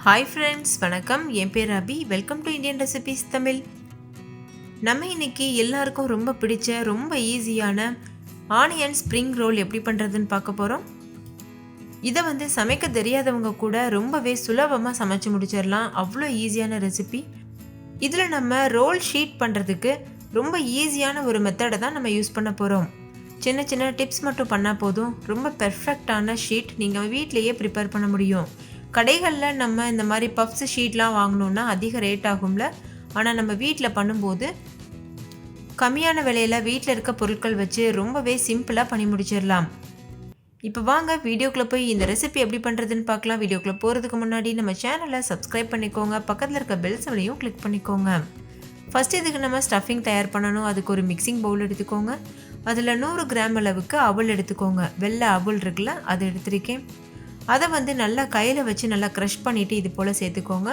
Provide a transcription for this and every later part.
Hi friends, வணக்கம். என் பேர் Abhi. Welcome to Indian recipes Tamil. நம்ம இன்னைக்கு எல்லாருக்கும் ரொம்ப பிடிச்ச ரொம்ப ஈஸியான ஆனியன் ஸ்ப்ரிங் ரோல் எப்படி பண்ணுறதுன்னு பார்க்க போகிறோம். இதை சமைக்க தெரியாதவங்க கூட ரொம்பவே சுலபமாக சமைச்சு முடிச்சிடலாம். அவ்வளோ ஈஸியான ரெசிபி. இதில் நம்ம ரோல் ஷீட் பண்ணுறதுக்கு ரொம்ப ஈஸியான ஒரு மெத்தடை தான் நம்ம யூஸ் பண்ண போகிறோம். சின்ன சின்ன டிப்ஸ் மட்டும் பண்ணால் போதும், ரொம்ப பெர்ஃபெக்டான ஷீட் நீங்கள் வீட்டிலையே ப்ரிப்பேர் பண்ண முடியும். கடைகளில் நம்ம இந்த மாதிரி பஃப்ஸ் ஷீட்லாம் வாங்கணுன்னா அதிக ரேட் ஆகும்ல. ஆனால் நம்ம வீட்டில் பண்ணும்போது கம்மியான விலையில் வீட்டில் இருக்க பொருட்கள் வச்சு ரொம்பவே சிம்பிளாக பண்ணி முடிச்சிடலாம். இப்போ வாங்க வீடியோக்குள்ளே போய் இந்த ரெசிபி எப்படி பண்ணுறதுன்னு பார்க்கலாம். வீடியோக்குள்ளே போகிறதுக்கு முன்னாடி நம்ம சேனலை சப்ஸ்கிரைப் பண்ணிக்கோங்க, பக்கத்தில் இருக்க பெல் சிம்லையும் கிளிக் பண்ணிக்கோங்க. ஃபஸ்ட்டு இதுக்கு நம்ம ஸ்டஃபிங் தயார் பண்ணணும். அதுக்கு ஒரு மிக்சிங் பவுல் எடுத்துக்கோங்க. அதில் 100 கிராம் அளவுக்கு அவல் எடுத்துக்கோங்க. வெள்ளை அவல் இருக்குல்ல, அதை எடுத்துருக்கேன். அதை நல்லா கையில் வச்சு நல்லா க்ரஷ் பண்ணிவிட்டு இது போல் சேர்த்துக்கோங்க.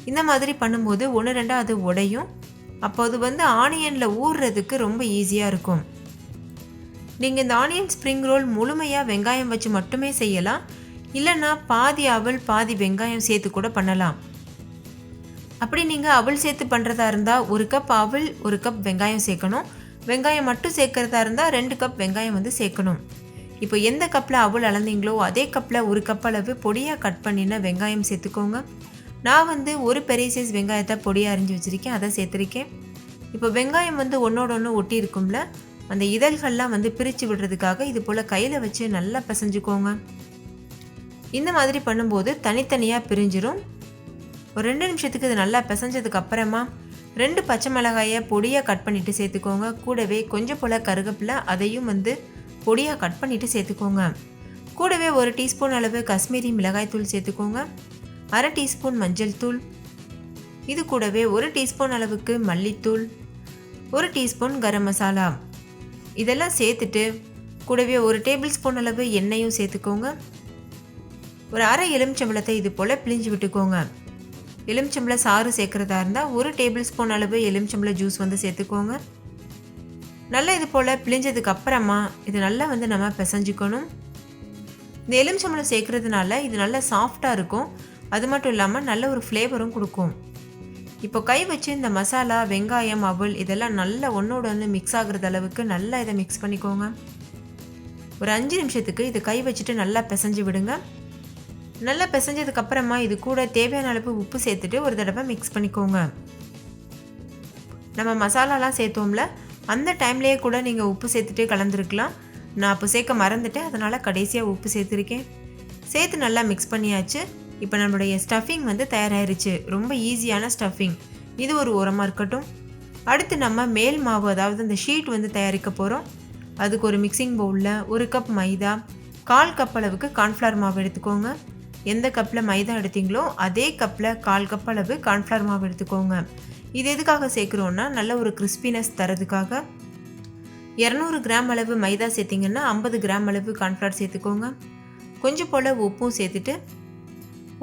இந்த மாதிரி பண்ணும்போது 1-2 அது உடையும். அப்போ அது ஆனியனில் ஊறுறதுக்கு ரொம்ப ஈஸியாக இருக்கும். நீங்கள் இந்த ஆனியன் ஸ்ப்ரிங் ரோல் முழுமையாக வெங்காயம் வச்சு மட்டுமே செய்யலாம். இல்லைன்னா பாதி அவல் பாதி வெங்காயம் சேர்த்து கூட பண்ணலாம். அப்படி நீங்கள் அவல் சேர்த்து பண்ணுறதா இருந்தால் 1 கப் அவல் 1 கப் வெங்காயம் சேர்க்கணும். வெங்காயம் மட்டும் சேர்க்குறதா இருந்தால் 2 கப் வெங்காயம் சேர்க்கணும். இப்போ எந்த கப்பில் அவல் அளந்தீங்களோ அதே கப்பில் 1 கப் அளவு பொடியாக கட் பண்ணின வெங்காயம் சேர்த்துக்கோங்க. நான் ஒரு பெரிய சைஸ் வெங்காயத்தை பொடியாக அரிஞ்சு வச்சுருக்கேன், அதை சேர்த்துருக்கேன். இப்போ வெங்காயம் ஒன்றோட ஒன்று ஒட்டி இருக்கும்ல, அந்த இதழ்கள்லாம் பிரித்து விடுறதுக்காக இது போல் கையில் வச்சு நல்லா பிசைஞ்சுக்கோங்க. இந்த மாதிரி பண்ணும்போது தனித்தனியாக பிரிஞ்சிடும். ஒரு 2 நிமிஷத்துக்கு இது நல்லா பிசைஞ்சதுக்கு அப்புறமா 2 பச்சை மிளகாயை பொடியாக கட் பண்ணிவிட்டு சேர்த்துக்கோங்க. கூடவே கொஞ்சம் போல் கருவேப்பிலை, அதையும் பொடியாக கட் பண்ணிவிட்டு சேர்த்துக்கோங்க. கூடவே 1 டீஸ்பூன் அளவு காஷ்மீரி மிளகாய் தூள் சேர்த்துக்கோங்க. 1/2 டீஸ்பூன் மஞ்சள் தூள், இது கூடவே 1 டீஸ்பூன் அளவுக்கு மல்லித்தூள், 1 டீஸ்பூன் கரம் மசாலா, இதெல்லாம் சேர்த்துட்டு கூடவே 1 டேபிள் ஸ்பூன் அளவு எண்ணெயும் சேர்த்துக்கோங்க. ஒரு 1/2 எலுமிச்சம்பழத்தை இது போல் பிழிஞ்சு விட்டுக்கோங்க. எலுமிச்சம்பழ சாறு சேர்க்குறதா இருந்தால் 1 டேபிள் ஸ்பூன் அளவு எலுமிச்சம்பழ ஜூஸ் சேர்த்துக்கோங்க. நல்லா இது போல் பிழிஞ்சதுக்கு அப்புறமா இது நல்லா நம்ம பிசைஞ்சிக்கணும். இந்த எலுமிச்சம்பழம் சேர்க்குறதுனால இது நல்லா சாஃப்டாக இருக்கும். அது மட்டும் இல்லாமல் நல்ல ஒரு ஃப்ளேவரும் கொடுக்கும். இப்போ கை வச்சு இந்த மசாலா, வெங்காயம், அவல் இதெல்லாம் நல்லா ஒன்றோட ஒன்று மிக்ஸ் ஆகுறது அளவுக்கு நல்லா இதை மிக்ஸ் பண்ணிக்கோங்க. ஒரு 5 நிமிஷத்துக்கு இது கை வச்சுட்டு நல்லா பிசைஞ்சு விடுங்க. நல்லா பிசைஞ்சதுக்கு அப்புறமா இது கூட தேவையான அளவு உப்பு சேர்த்துட்டு ஒரு தடவை மிக்ஸ் பண்ணிக்கோங்க. நம்ம மசாலாலாம் சேர்த்தோம்ல, அந்த டைம்லேயே கூட நீங்கள் உப்பு சேர்த்துட்டு கலந்துருக்கலாம். நான் அப்போ சேர்க்க மறந்துட்டேன், அதனால் கடைசியாக உப்பு சேர்த்துருக்கேன். சேர்த்து நல்லா மிக்ஸ் பண்ணியாச்சு. இப்போ நம்மளுடைய ஸ்டஃபிங் தயாராகிருச்சு. ரொம்ப ஈஸியான ஸ்டஃபிங். இது ஒரு ஓரமாக இருக்கட்டும். அடுத்து நம்ம மேல் மாவு, அதாவது அந்த ஷீட் தயாரிக்க போகிறோம். அதுக்கு ஒரு மிக்சிங் பவுலில் 1 கப் மைதா, 1/4 கப் அளவுக்கு கார்ன்ஃப்ளவர் மாவு எடுத்துக்கோங்க. எந்த கப்பில் மைதா எடுத்தீங்களோ அதே கப்பில் 1/4 கப் அளவு கார்ன்ஃப்ளவர் மாவு எடுத்துக்கோங்க. இது எதுக்காக சேர்க்குறோன்னா நல்ல ஒரு கிறிஸ்பினஸ் தரதுக்காக. 200 கிராம் அளவு மைதா சேர்த்திங்கன்னா 50 கிராம் அளவு கார்ன்ஃப்ளவர் சேர்த்துக்கோங்க. கொஞ்சம் போல் உப்பும் சேர்த்துட்டு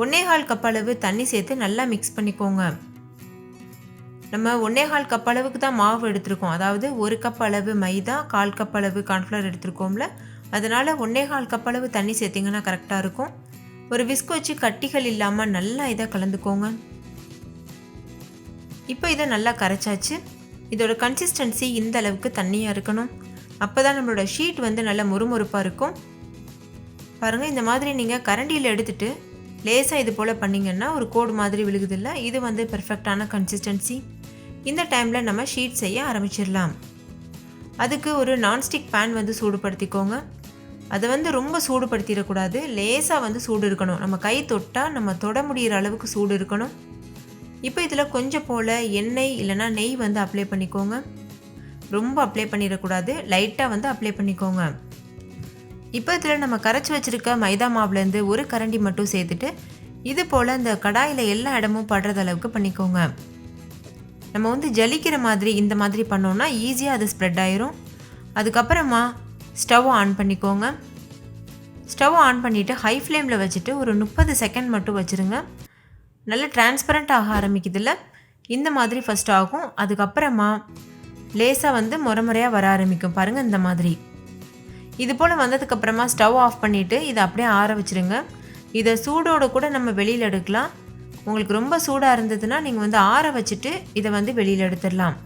1/4 கப் அளவு தண்ணி சேர்த்து நல்லா மிக்ஸ் பண்ணிக்கோங்க. நம்ம 1/4 கப் அளவுக்கு தான் மாவு எடுத்திருக்கோம். அதாவது 1 கப் அளவு மைதா, 1/4 கப் அளவு கார்ன்ஃப்ளவர் எடுத்திருக்கோம்ல, அதனால் 1/4 கப் அளவு தண்ணி சேர்த்திங்கன்னா கரெக்டாக இருக்கும். ஒரு விஸ்க் வச்சு கட்டிகள் இல்லாமல் நல்லா இதை கலந்துக்கோங்க. இப்போ இதை நல்லா கரைச்சாச்சு. இதோட கன்சிஸ்டன்சி இந்த அளவுக்கு தண்ணியாக இருக்கணும். அப்போ தான் நம்மளோட ஷீட் நல்லா முறுமுறுப்பாக இருக்கும். பாருங்கள், இந்த மாதிரி நீங்கள் கரண்டியில் எடுத்துகிட்டு லேசாக இது போல் பண்ணிங்கன்னா ஒரு கோடு மாதிரி விழுகுதில்ல, இது பெர்ஃபெக்டான கன்சிஸ்டன்சி. இந்த டைமில் நம்ம ஷீட் செய்ய ஆரம்பிச்சிடலாம். அதுக்கு ஒரு நான்ஸ்டிக் பேன் சூடுபடுத்திக்கோங்க. அதை ரொம்ப சூடுபடுத்திடக்கூடாது, லேசாக சூடு இருக்கணும். நம்ம கை தொட்டால் நம்ம தொட முடிகிற அளவுக்கு சூடு இருக்கணும். இப்போ இதில் கொஞ்சம் போல் எண்ணெய் இல்லைனா நெய் அப்ளை பண்ணிக்கோங்க. ரொம்ப அப்ளை பண்ணிடக்கூடாது, லைட்டாக அப்ளை பண்ணிக்கோங்க. இப்போ இதில் நம்ம கரைச்சி வச்சுருக்க மைதா மாவுலேருந்து ஒரு கரண்டி மட்டும் சேர்த்துட்டு இது போல் இந்த கடாயில் எல்லா இடமும் படுறது அளவுக்கு பண்ணிக்கோங்க. நம்ம ஜலிக்கிற மாதிரி இந்த மாதிரி பண்ணோன்னா ஈஸியாக அது ஸ்ப்ரெட் ஆயிரும். அதுக்கப்புறமா ஸ்டவ் ஆன் பண்ணிக்கோங்க. ஸ்டவ் ஆன் பண்ணிவிட்டு ஹை ஃப்ளேமில் வச்சுட்டு ஒரு 30 செகண்ட் மட்டும் வச்சுருங்க. நல்லா டிரான்ஸ்பரண்ட் ஆக ஆரம்பிக்குதில்ல, இந்த மாதிரி ஃபஸ்ட் ஆகும். அதுக்கப்புறமா லேசாக முறையாக வர ஆரம்பிக்கும். பாருங்கள், இந்த மாதிரி இது போல் வந்ததுக்கப்புறமா ஸ்டவ் ஆஃப் பண்ணிவிட்டு இதை அப்படியே ஆற வச்சுருங்க. இதை சூடோடு கூட நம்ம வெளியில் எடுக்கலாம். உங்களுக்கு ரொம்ப சூடாக இருந்ததுன்னா நீங்கள் வந்து ஆற வச்சுட்டு இதை வந்து வெளியில் எடுத்துடலாம்.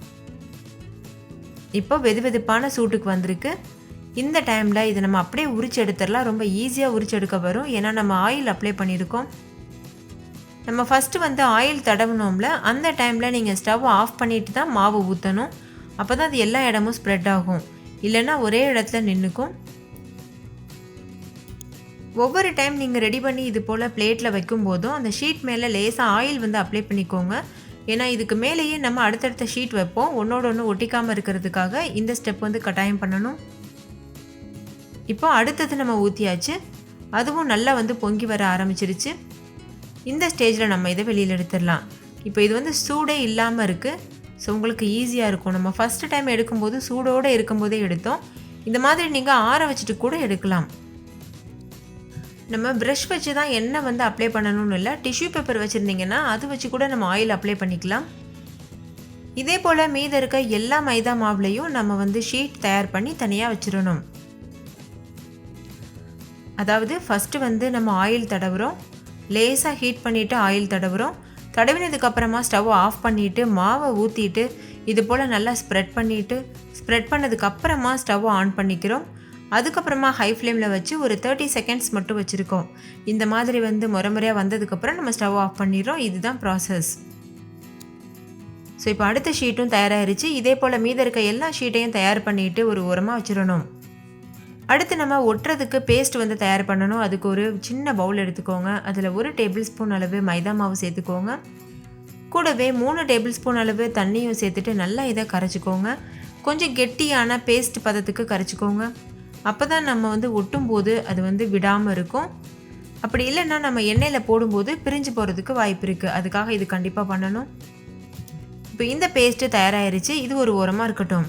இப்போ வெதுவெதுப்பான சூட்டுக்கு வந்திருக்கு. இந்த டைமில் இதை நம்ம அப்படியே உரிச்சு எடுத்துடலாம். ரொம்ப ஈஸியாக உரிச்சு எடுக்க வரும். ஏன்னா நம்ம ஆயில் அப்ளை பண்ணியிருக்கோம். நம்ம ஃபஸ்ட்டு வந்து ஆயில் தடவினோம்ல, அந்த டைமில் நீங்கள் ஸ்டவ் ஆஃப் பண்ணிட்டு தான் மாவு ஊற்றணும். அப்போ தான் அது எல்லா இடமும் ஸ்ப்ரெட் ஆகும். இல்லைன்னா ஒரே இடத்துல நின்றுக்கும். ஒவ்வொரு டைம் நீங்கள் ரெடி பண்ணி இது போல் பிளேட்டில் வைக்கும்போதும் அந்த ஷீட் மேலே லேசாக ஆயில் வந்து அப்ளை பண்ணிக்கோங்க. ஏன்னா இதுக்கு மேலேயே நம்ம அடுத்தடுத்த ஷீட் வைப்போம். ஒன்றோட ஒன்று ஒட்டிக்காமல் இருக்கிறதுக்காக இந்த ஸ்டெப் வந்து கட்டாயம் பண்ணணும். இப்போ அடுத்தது நம்ம ஊற்றியாச்சு. அதுவும் நல்லா வந்து பொங்கி வர ஆரம்பிச்சிருச்சு. இந்த ஸ்டேஜில் நம்ம இதை வெளியில் எடுத்துடலாம். இப்போ இது வந்து சூடே இல்லாமல் இருக்குது. ஸோ உங்களுக்கு ஈஸியாக இருக்கும். நம்ம ஃபஸ்ட்டு டைம் எடுக்கும்போது சூடோடு இருக்கும்போதே எடுத்தோம். இந்த மாதிரி நீங்கள் ஆற வச்சுட்டு கூட எடுக்கலாம். நம்ம ப்ரஷ் வச்சு தான் எண்ணெய் வந்து அப்ளை பண்ணணும்னு இல்லை. டிஷ்யூ பேப்பர் வச்சுருந்தீங்கன்னா அது வச்சு கூட நம்ம ஆயில் அப்ளை பண்ணிக்கலாம். இதே போல் மீதம் இருக்க எல்லா மைதா மாவுலையும் நம்ம வந்து ஷீட் தயார் பண்ணி தனியாக வச்சிடணும். அதாவது ஃபஸ்ட்டு வந்து நம்ம ஆயில் தடவுறோம். லேசாக ஹீட் பண்ணிவிட்டு ஆயில் தடவுறோம். தடவினதுக்கப்புறமா ஸ்டவ் ஆஃப் பண்ணிவிட்டு மாவை ஊற்றிட்டு இது போல் நல்லா ஸ்ப்ரெட் பண்ணதுக்கப்புறமா ஸ்டவ் ஆன் பண்ணிக்கிறோம். அதுக்கப்புறமா ஹை ஃப்ளேமில் வச்சு ஒரு 30 செகண்ட்ஸ் மட்டும் வச்சுருக்கோம். இந்த மாதிரி வந்து முறையாக வந்ததுக்கப்புறம் நம்ம ஸ்டவ் ஆஃப் பண்ணிடுறோம். இதுதான் ப்ராசஸ். ஸோ இப்போ அடுத்த ஷீட்டும் தயாராகிருச்சு. இதே போல் மீத இருக்க எல்லா ஷீட்டையும் தயார் பண்ணிவிட்டு ஒரு ஓரமாக வச்சிடணும். அடுத்து நம்ம ஒட்டுறதுக்கு பேஸ்ட் வந்து தயார் பண்ணணும். அதுக்கு ஒரு சின்ன பவுல் எடுத்துக்கோங்க. அதில் 1 டேபிள் ஸ்பூன் அளவு மைதா மாவு சேர்த்துக்கோங்க. கூடவே 3 டேபிள் ஸ்பூன் அளவு தண்ணியும் சேர்த்துட்டு நல்லா இதை கரைச்சிக்கோங்க. கொஞ்சம் கெட்டியான பேஸ்ட் பதத்துக்கு கரைச்சிக்கோங்க. அப்போ தான் நம்ம வந்து ஒட்டும் போது அது வந்து விடாமல் இருக்கும். அப்படி இல்லைன்னா நம்ம எண்ணெயில் போடும்போது பிரிஞ்சு போகிறதுக்கு வாய்ப்பு இருக்குது. அதுக்காக இது கண்டிப்பாக பண்ணணும். இப்போ இந்த பேஸ்ட்டு தயாராகிருச்சு. இது ஒரு ஓரமாக இருக்கட்டும்.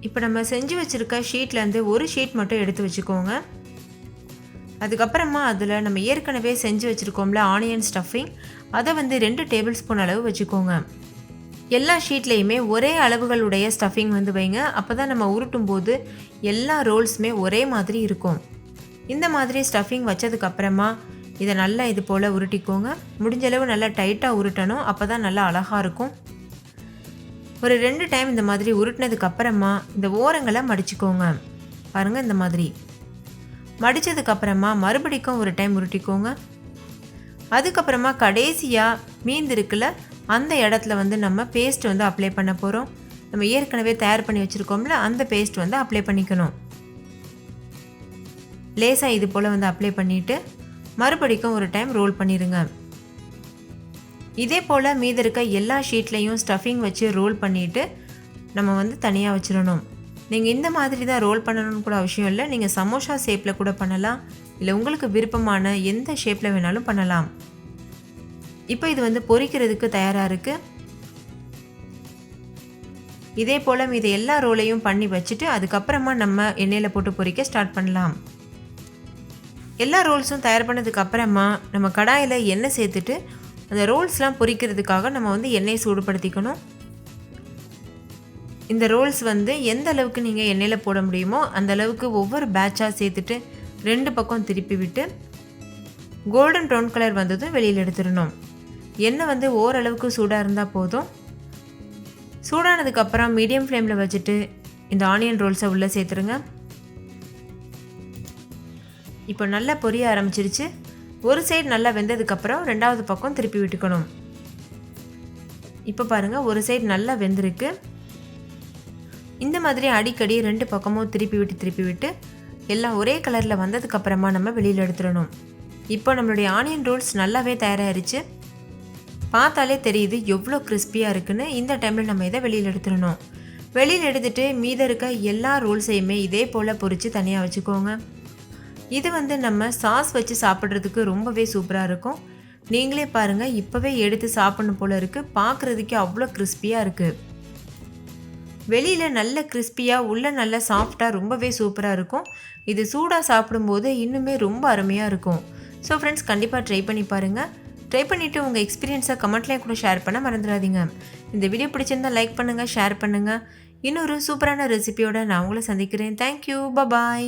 இப்போ நம்ம செஞ்சு வச்சுருக்க ஷீட்லேருந்து ஒரு ஷீட் மட்டும் எடுத்து வச்சுக்கோங்க. அதுக்கப்புறமா அதில் நம்ம ஏற்கனவே செஞ்சு வச்சுருக்கோம்ல ஆனியன் ஸ்டஃபிங், அதை வந்து 2 டேபிள் ஸ்பூன் அளவு வச்சுக்கோங்க. எல்லா ஷீட்லேயுமே ஒரே அளவுகளுடைய ஸ்டஃபிங் வந்து வைங்க. அப்போ தான் நம்ம உருட்டும் போது எல்லா ரோல்ஸுமே ஒரே மாதிரி இருக்கும். இந்த மாதிரி ஸ்டஃபிங் வச்சதுக்கப்புறமா இதை நல்லா இது போல் உருட்டிக்கோங்க. முடிஞ்சளவு நல்லா டைட்டாக உருட்டணும். அப்போ தான் நல்லா அழகாக இருக்கும். ஒரு 2 டைம் இந்த மாதிரி உருட்டினதுக்கப்புறமா இந்த ஓரங்களை மடிச்சுக்கோங்க. பாருங்கள், இந்த மாதிரி மடித்ததுக்கப்புறமா மறுபடிக்கும் ஒரு டைம் உருட்டிக்கோங்க. அதுக்கப்புறமா கடைசியாக மீந்திருக்குல அந்த இடத்துல வந்து நம்ம பேஸ்ட் வந்து அப்ளை பண்ண போகிறோம். நம்ம ஏற்கனவே தயார் பண்ணி வச்சுருக்கோம்ல, அந்த பேஸ்ட் வந்து அப்ளை பண்ணிக்கணும். லேசாக இது போல் வந்து அப்ளை பண்ணிவிட்டு மறுபடிக்கும் ஒரு டைம் ரோல் பண்ணிடுங்க. இதே போல் மீதி இருக்க எல்லா ஷீட்லேயும் ஸ்டஃபிங் வச்சு ரோல் பண்ணிவிட்டு நம்ம வந்து தனியாக வச்சிடணும். நீங்கள் இந்த மாதிரி தான் ரோல் பண்ணணும்னு கூட அவசியம் இல்லை. நீங்கள் சமோசா ஷேப்பில் கூட பண்ணலாம். இல்லை உங்களுக்கு விருப்பமான எந்த ஷேப்பில் வேணாலும் பண்ணலாம். இப்போ இது வந்து பொரிக்கிறதுக்கு தயாராக இருக்குது. இதே போல் மீது எல்லா ரோலையும் பண்ணி வச்சுட்டு அதுக்கப்புறமா நம்ம எண்ணெயில் போட்டு பொரிக்க ஸ்டார்ட் பண்ணலாம். எல்லா ரோல்ஸும் தயார் பண்ணதுக்கப்புறமா நம்ம கடாயில் எண்ணெய் சேர்த்துட்டு அந்த ரோல்ஸ்லாம் பொரிக்கிறதுக்காக நம்ம வந்து எண்ணெயை சூடுபடுத்திக்கணும். இந்த ரோல்ஸ் வந்து எந்த அளவுக்கு நீங்கள் எண்ணெயில் போட முடியுமோ அந்த அளவுக்கு ஒவ்வொரு பேட்சாக சேர்த்துட்டு 2 பக்கம் திருப்பி விட்டு கோல்டன் ப்ரௌன் கலர் வந்ததும் வெளியில் எடுத்துடணும். எண்ணெய் வந்து ஓரளவுக்கு சூடாக இருந்தால் போதும். சூடானதுக்கப்புறம் மீடியம் ஃப்ளேமில் வச்சுட்டு இந்த ஆனியன் ரோல்ஸை உள்ளே சேர்த்துருங்க. இப்போ நல்லா பொரிய ஆரம்பிச்சிருச்சு. ஒரு சைடு நல்லா வெந்ததுக்கப்புறம் 2வது பக்கம் திருப்பி விட்டுக்கணும். இப்போ பாருங்கள், ஒரு சைடு நல்லா வெந்திருக்கு. இந்த மாதிரி அடிக்கடி 2 பக்கமும் திருப்பி விட்டு எல்லாம் ஒரே கலரில் வந்ததுக்கப்புறமா நம்ம வெளியில் எடுத்துடணும். இப்போ நம்மளுடைய ஆனியன் ரோல்ஸ் நல்லாவே தயாராகிருச்சு. பார்த்தாலே தெரியுது எவ்வளோ கிறிஸ்பியாக இருக்குன்னு. இந்த டைமில் நம்ம இதை வெளியில் எடுத்துடணும். வெளியில் எடுத்துகிட்டு மீதம் இருக்க எல்லா ரோல்ஸையுமே இதே போல் பொரித்து தனியாக வச்சுக்கோங்க. இது வந்து நம்ம சாஸ் வச்சு சாப்பிட்றதுக்கு ரொம்பவே சூப்பராக இருக்கும். நீங்களே பாருங்கள், இப்போவே எடுத்து சாப்பிடணும் போல் இருக்குது. பார்க்குறதுக்கே அவ்வளோ கிறிஸ்பியாக இருக்குது. வெளியில் நல்ல கிறிஸ்பியாக, உள்ளே நல்ல சாஃப்டாக, ரொம்பவே சூப்பராக இருக்கும். இது சூடாக சாப்பிடும்போது இன்னுமே ரொம்ப அருமையாக இருக்கும். ஸோ ஃப்ரெண்ட்ஸ், கண்டிப்பாக ட்ரை பண்ணி பாருங்கள். ட்ரை பண்ணிவிட்டு உங்கள் எக்ஸ்பீரியன்ஸை கமெண்ட்லேயும் கூட ஷேர் பண்ண மறந்துடாதீங்க. இந்த வீடியோ பிடிச்சிருந்தால் லைக் பண்ணுங்கள், ஷேர் பண்ணுங்கள். இன்னொரு சூப்பரான ரெசிபியோடு நான் உங்களை சந்திக்கிறேன். தேங்க்யூ, பாய்.